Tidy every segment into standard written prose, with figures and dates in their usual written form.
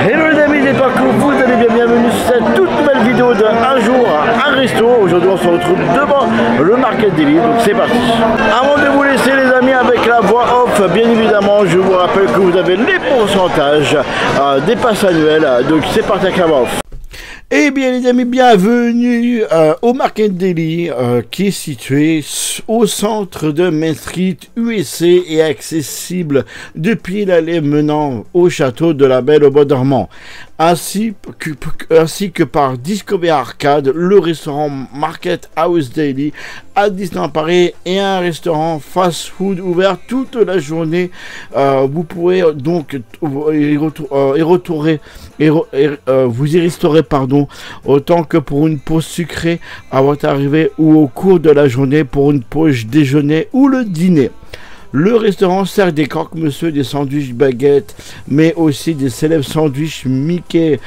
Hello les amis, j'espère que vous allez bien, bienvenue sur cette toute nouvelle vidéo de Un jour un resto. Aujourd'hui on se retrouve devant le Market Daily, donc c'est parti. Avant de vous laisser les amis avec la voix off, bien évidemment je vous rappelle que vous avez les pourcentages des passes annuelles, donc c'est parti avec la voix off. Eh bien les amis, bienvenue au Market Daily qui est situé au centre de Main Street, USA et accessible depuis l'allée menant au château de la Belle au Bois dormant, ainsi que par Discovery Arcade, le restaurant Market House Daily à Disneyland Paris et un restaurant fast-food ouvert toute la journée. Vous pourrez donc vous y restaurer autant que pour une pause sucrée à votre arrivée ou au cours de la journée pour une pause déjeuner ou le dîner. Le restaurant sert des croque-monsieur, des sandwichs baguettes, mais aussi des célèbres sandwichs Mickey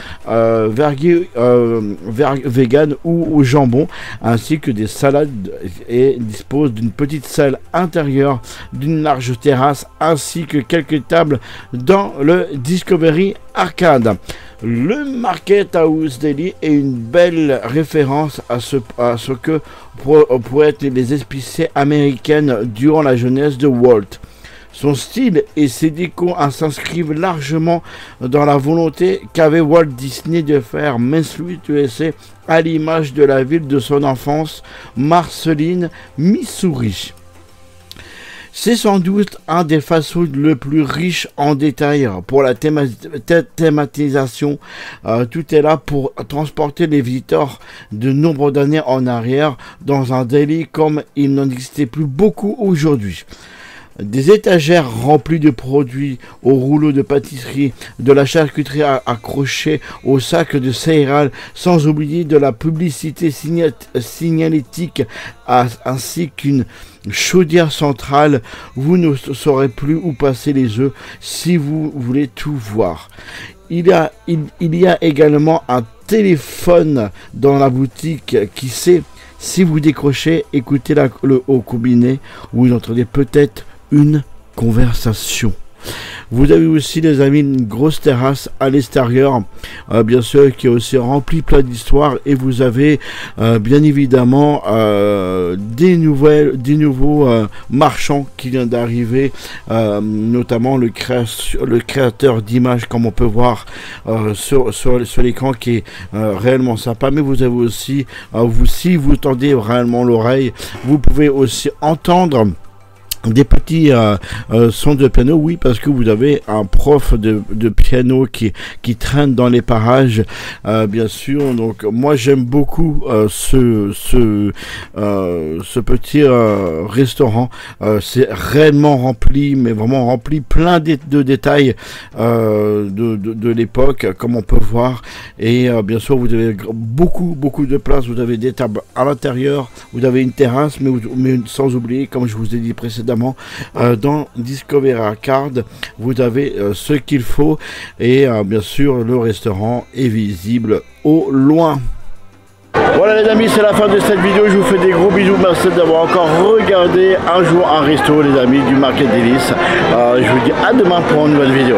vegan ou au jambon, ainsi que des salades, et dispose d'une petite salle intérieure, d'une large terrasse, ainsi que quelques tables dans le Discovery Arcade. Le Market House Daily est une belle référence à ce que pourraient être les épiciers américaines durant la jeunesse de Walt. Son style et ses décors s'inscrivent largement dans la volonté qu'avait Walt Disney de faire Main Street USA à l'image de la ville de son enfance, Marceline, Missouri. C'est sans doute un des fast-food le plus riche en détails pour la thématisation. Tout est là pour transporter les visiteurs de nombreuses années en arrière dans un deli comme il n'en existait plus beaucoup aujourd'hui. Des étagères remplies de produits, au rouleau de pâtisserie, de la charcuterie accrochée au sac de céréales, sans oublier de la publicité signalétique ainsi qu'une chaudière centrale. Vous ne saurez plus où passer les œufs si vous voulez tout voir. Il y a également un téléphone dans la boutique qui sait, si vous décrochez, écoutez le haut combiné, vous entendez peut-être une conversation. Vous avez aussi les amis une grosse terrasse à l'extérieur, bien sûr, qui est aussi remplie plein d'histoires, et vous avez bien évidemment des nouveaux marchands qui viennent d'arriver, notamment le créateur d'images, comme on peut voir sur l'écran, qui est réellement sympa. Mais vous avez aussi, si vous tendez réellement l'oreille, vous pouvez aussi entendre des petits sons de piano, oui, parce que vous avez un prof de piano qui traîne dans les parages, bien sûr. Donc moi j'aime beaucoup ce petit restaurant. C'est réellement rempli, mais vraiment rempli, plein de détails de l'époque, comme on peut voir. Et bien sûr vous avez beaucoup de place. Vous avez des tables à l'intérieur, vous avez une terrasse, mais sans oublier, comme je vous ai dit précédemment, dans Discovery Arcade, vous avez ce qu'il faut, et bien sûr le restaurant est visible au loin. Voilà les amis, c'est la fin de cette vidéo. Je vous fais des gros bisous. Merci d'avoir encore regardé Un jour un resto, les amis du Market Daily. Je vous dis à demain pour une nouvelle vidéo.